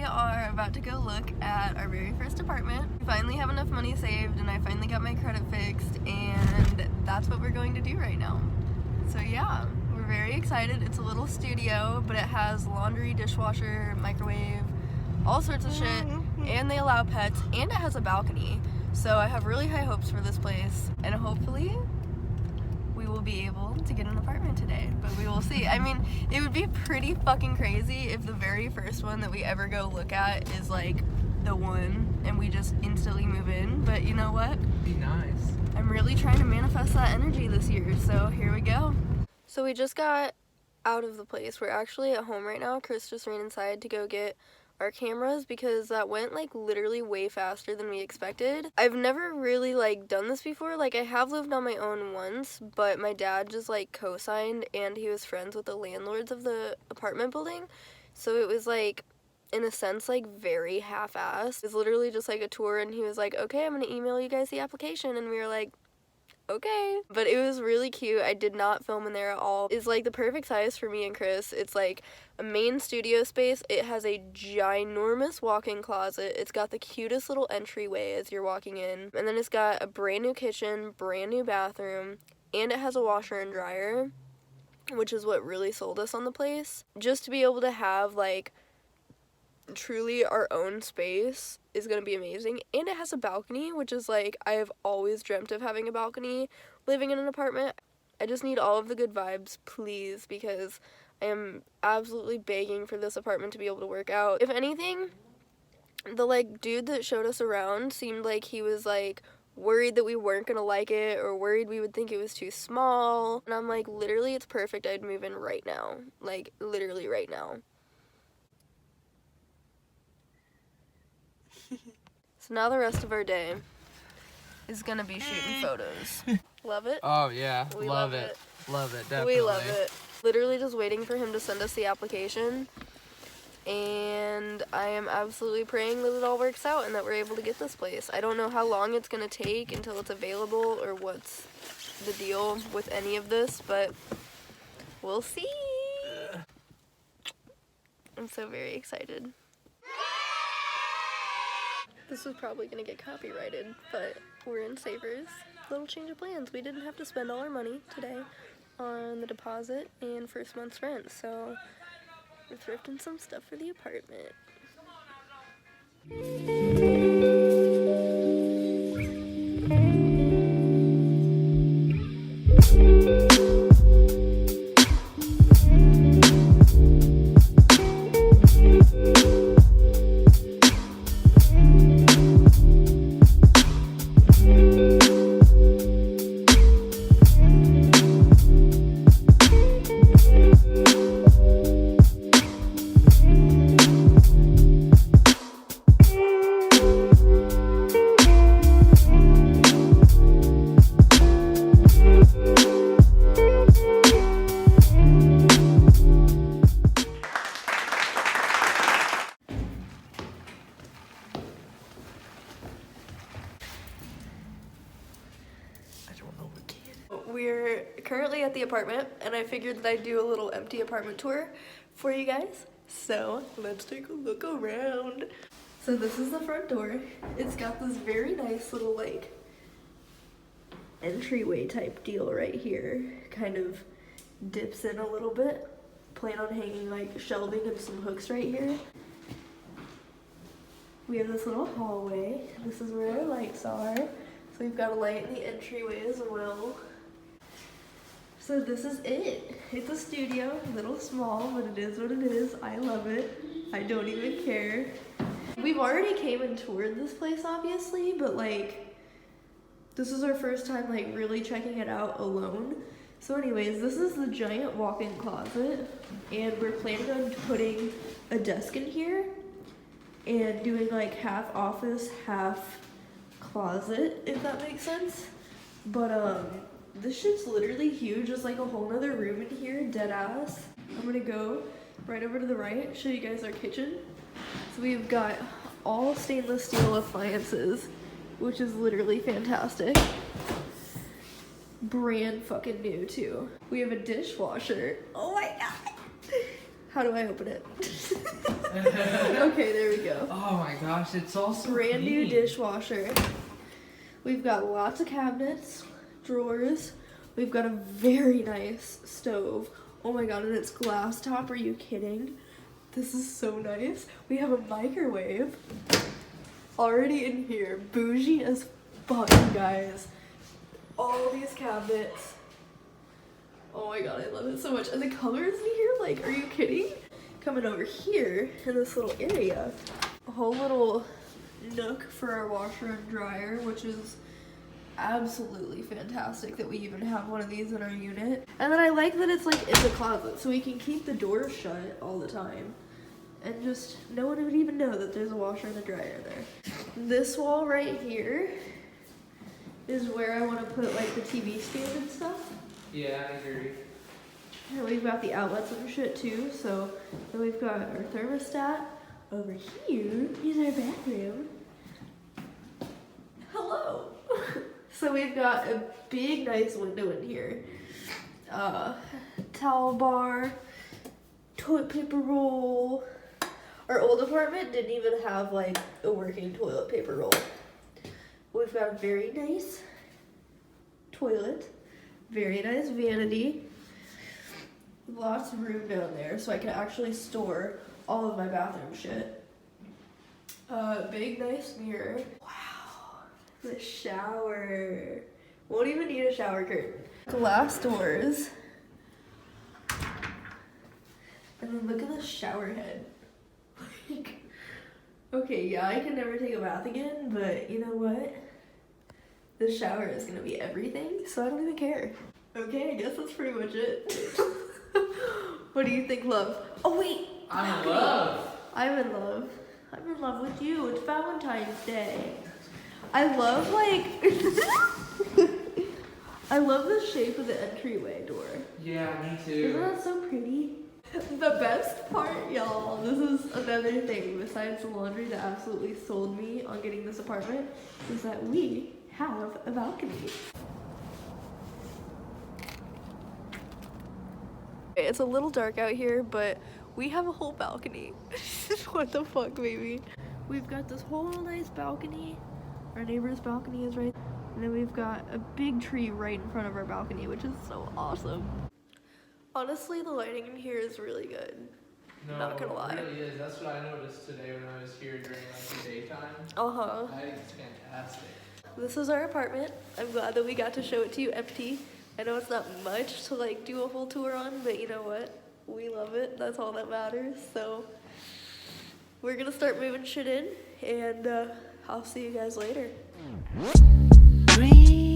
we are about to go look at our very first apartment. We finally have enough money saved and I finally got my credit fixed, and that's what we're going to do right now. So yeah, we're very excited. It's a little studio, but it has laundry, dishwasher, microwave, all sorts of shit, and they allow pets, and it has a balcony. So I have really high hopes for this place, and hopefully we will be able to get an apartment today, but we will see. I mean, it would be pretty fucking crazy if the very first one that we ever go look at is like the one and we just instantly move in, but you know what? Be nice. I'm really trying to manifest that energy this year, so here we go. So we just got out of the place. We're actually at home right now. Chris just ran inside to go get our cameras because that went like literally way faster than we expected. I've never really like done this before. Like I have lived on my own once, but my dad just like co-signed and he was friends with the landlords of the apartment building. So it was like in a sense like very half-assed. It's literally just like a tour and he was like, okay, I'm gonna email you guys the application, and we were like, okay. But it was really cute. I did not film in there at all. It's like the perfect size for me and Chris. It's like a main studio space. It has a ginormous walk-in closet. It's got the cutest little entryway as you're walking in. And then it's got a brand new kitchen, brand new bathroom, and it has a washer and dryer, which is what really sold us on the place. Just to be able to have like truly our own space is gonna be amazing. And it has a balcony, which is like, I have always dreamt of having a balcony living in an apartment. I just need all of the good vibes, please, because I am absolutely begging for this apartment to be able to work out. If anything, the like dude that showed us around seemed like he was like worried that we weren't gonna like it or worried we would think it was too small, and I'm like, literally it's perfect. I'd move in right now, like literally right now. So now the rest of our day is gonna be shooting photos. Love it? Oh yeah, We love it. Love it, definitely. We love it. Literally just waiting for him to send us the application, and I am absolutely praying that it all works out and that we're able to get this place. I don't know how long it's gonna take until it's available or what's the deal with any of this, but we'll see. I'm so very excited. This is probably gonna get copyrighted, but we're in Savers. Little change of plans. We didn't have to spend all our money today on the deposit and first month's rent, so we're thrifting some stuff for the apartment. We're currently at the apartment, and I figured that I'd do a little empty apartment tour for you guys. So let's take a look around. So this is the front door. It's got this very nice little like entryway type deal right here. Kind of dips in a little bit. Plan on hanging like shelving and some hooks right here. We have this little hallway. This is where our lights are. So we've got a light in the entryway as well. So this is it. It's a studio, a little small, but it is what it is. I love it. I don't even care. We've already came and toured this place, obviously, but like, this is our first time like really checking it out alone. So anyways, this is the giant walk-in closet, and we're planning on putting a desk in here and doing like half office, half closet, if that makes sense. But this shit's literally huge. There's like a whole nother room in here, dead ass. I'm gonna go right over to the right, show you guys our kitchen. So we've got all stainless steel appliances, which is literally fantastic. Brand fucking new too. We have a dishwasher. Oh my god. How do I open it? Okay, there we go. Oh my gosh, it's all so Brand new clean. dishwasher. We've got lots of cabinets, drawers. We've got a very nice stove. Oh my god, and it's glass top. Are you kidding? This is so nice. We have a microwave already in here. Bougie as fuck, you guys. All these cabinets. Oh my god, I love it so much. And the colors in here, like, are you kidding? Coming over here in this little area, a whole little nook for our washer and dryer, which is absolutely fantastic that we even have one of these in our unit. And then I like that it's like in the closet, so we can keep the door shut all the time. And just no one would even know that there's a washer and a dryer there. This wall right here is where I want to put like the TV stand and stuff. Yeah, I agree. And we've got the outlets and shit too, so then we've got our thermostat. Over here is our bathroom. Hello! So we've got a big nice window in here. Towel bar, toilet paper roll. Our old apartment didn't even have like a working toilet paper roll. We've got a very nice toilet, very nice vanity, lots of room down there so I can actually store all of my bathroom shit. Big nice mirror. Wow, the shower. Won't even need a shower curtain. Glass doors. And then look at the shower head. Like, okay, yeah, I can never take a bath again, but you know what? The shower is gonna be everything, so I don't even care. Okay, I guess that's pretty much it. What do you think, love? Oh wait! I'm in love. I'm in love. I'm in love with you. It's Valentine's Day. I love like I love the shape of the entryway door. Yeah, me Isn't too. that so pretty? The best part, y'all, this is another thing besides the laundry that absolutely sold me on getting this apartment, is that we have a balcony. It's a little dark out here, but we have a whole balcony. What the fuck, baby? We've got this whole nice balcony. Our neighbor's balcony is right, and then we've got a big tree right in front of our balcony, which is so awesome. Honestly, the lighting in here is really good. No, Not gonna lie. it really is. That's what I noticed today when I was here during like the daytime. Uh-huh. Lighting's fantastic. This is our apartment. I'm glad that we got to show it to you empty. I know it's not much to like do a whole tour on, but you know what? We love it. That's all that matters. So we're gonna start moving shit in, and I'll see you guys later. Dream.